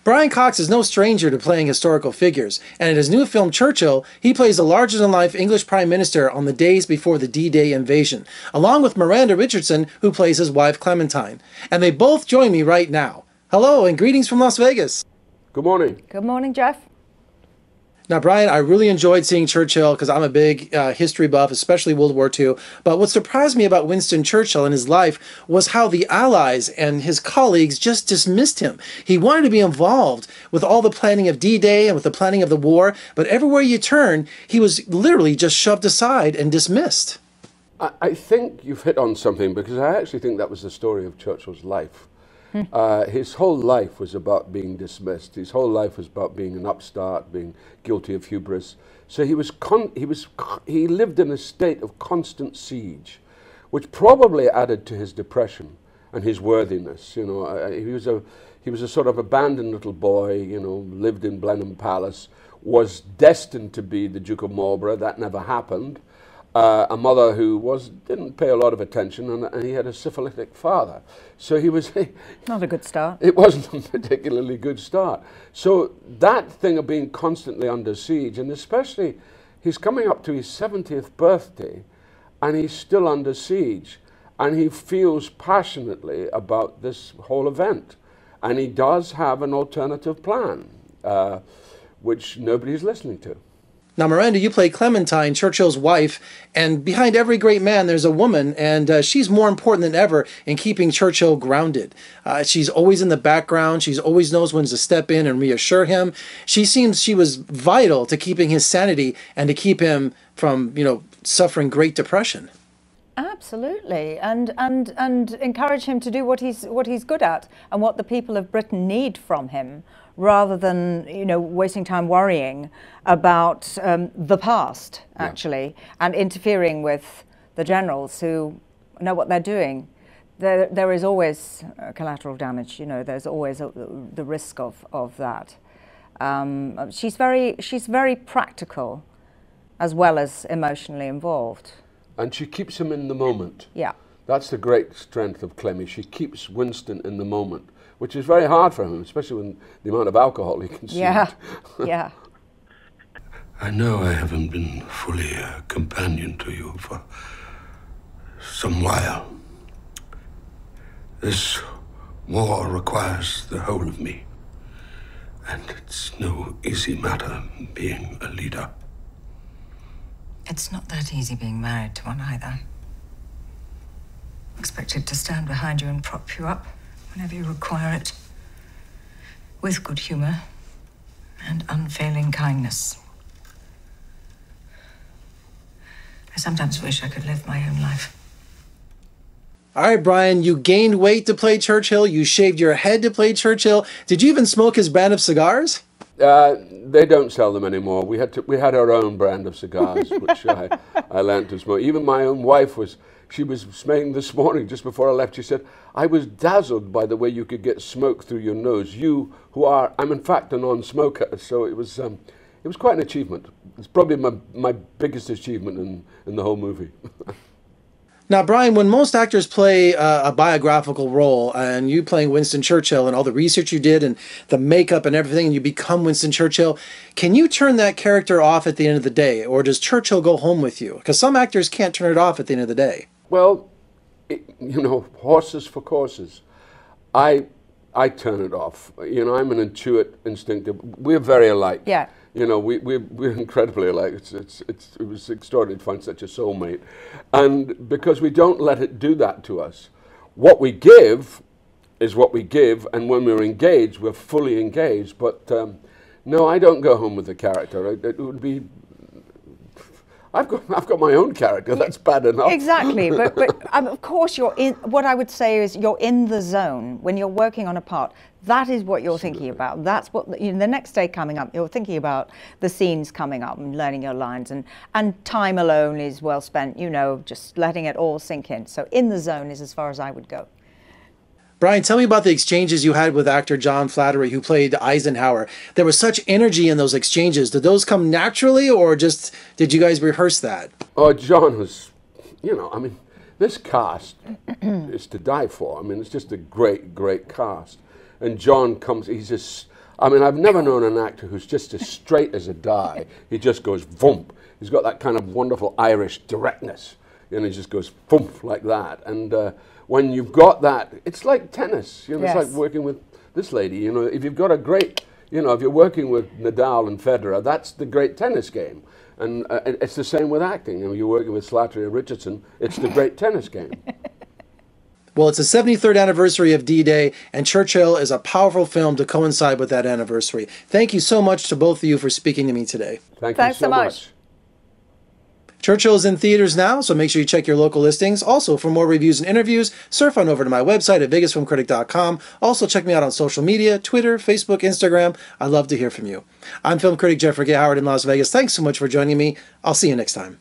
Brian Cox is no stranger to playing historical figures, and in his new film Churchill, he plays the larger-than-life English Prime Minister on the days before the D-Day invasion, along with Miranda Richardson, who plays his wife Clementine. And they both join me right now. Hello, and greetings from Las Vegas. Good morning. Good morning, Jeff. Now, Brian, I really enjoyed seeing Churchill because I'm a big history buff, especially World War II. But what surprised me about Winston Churchill and his life was how the Allies and his colleagues just dismissed him. He wanted to be involved with all the planning of D-Day and with the planning of the war, but everywhere you turn, he was literally just shoved aside and dismissed. I think you've hit on something, because I actually think that was the story of Churchill's life. His whole life was about being dismissed. His whole life was about being an upstart, being guilty of hubris. So he lived in a state of constant siege, which probably added to his depression and his worthiness. You know, he was a sort of abandoned little boy. You know, lived in Blenheim Palace, was destined to be the Duke of Marlborough. That never happened. A mother who didn't pay a lot of attention, and he had a syphilitic father. So he was... Not a good start. It wasn't a particularly good start. So that thing of being constantly under siege, and especially he's coming up to his 70th birthday, and he's still under siege, and he feels passionately about this whole event. And he does have an alternative plan, which nobody's listening to. Now, Miranda, you play Clementine, Churchill's wife, and behind every great man there's a woman, and she's more important than ever in keeping Churchill grounded. She's always in the background. She always knows when to step in and reassure him. She was vital to keeping his sanity and to keep him from, suffering Great Depression. Absolutely, and encourage him to do what he's good at and what the people of Britain need from him, rather than wasting time worrying about the past, actually, and interfering with the generals who know what they're doing. There is always collateral damage. There's always the risk of that. She's very practical, as well as emotionally involved. And she keeps him in the moment. Yeah. That's the great strength of Clemmy. She keeps Winston in the moment, which is very hard for him, especially when the amount of alcohol he consumed. Yeah, yeah. I know I haven't been fully a companion to you for some while. This war requires the whole of me, and it's no easy matter being a leader. It's not that easy being married to one either. Expected to stand behind you and prop you up whenever you require it, with good humor and unfailing kindness. I sometimes wish I could live my own life. All right, Brian, you gained weight to play Churchill. You shaved your head to play Churchill. Did you even smoke his brand of cigars? They don't sell them anymore. We had our own brand of cigars, which I learned to smoke. Even my own wife was smoking this morning just before I left. She said, "I was dazzled by the way you could get smoke through your nose. I'm in fact a non-smoker." So it was quite an achievement. It's probably my biggest achievement in the whole movie. Now, Brian, when most actors play a biographical role, and you playing Winston Churchill and all the research you did and the makeup and everything, and you become Winston Churchill, can you turn that character off at the end of the day, or does Churchill go home with you? Because some actors can't turn it off at the end of the day. Well, horses for courses. I turn it off. I'm an instinctive. We're very alike. Yeah. We're incredibly alike. It was extraordinary to find such a soulmate, and because we don't let it do that to us. What we give is what we give, and when we're engaged, we're fully engaged. But no, I don't go home with the character. It would be. I've got my own character. That's bad enough. Exactly, but of course you're in. What I would say is you're in the zone when you're working on a part. That is what you're thinking about. That's what the next day coming up. You're thinking about the scenes coming up and learning your lines, and time alone is well spent. Just letting it all sink in. So in the zone is as far as I would go. Brian, tell me about the exchanges you had with actor John Flattery, who played Eisenhower. There was such energy in those exchanges. Did those come naturally, or just did you guys rehearse that? Oh, John was, this cast is to die for. It's just a great, great cast. And John comes, I mean, I've never known an actor who's just as straight as a die. He just goes vump. He's got that kind of wonderful Irish directness. You know, he just goes vump like that. And when you've got that, it's like tennis. You know, Yes. it's like working with this lady. You know, if you've got a great, you know, if you're working with Nadal and Federer, that's the great tennis game. And it's the same with acting. You know, you're working with Slattery Richardson, it's the great tennis game. Well, it's the 73rd anniversary of D-Day, and Churchill is a powerful film to coincide with that anniversary. Thank you so much to both of you for speaking to me today. Thanks you so much. Churchill is in theaters now, so make sure you check your local listings. Also, for more reviews and interviews, surf on over to my website at vegasfilmcritic.com. Also, check me out on social media, Twitter, Facebook, Instagram. I'd love to hear from you. I'm film critic Jeffrey G. Howard in Las Vegas. Thanks so much for joining me. I'll see you next time.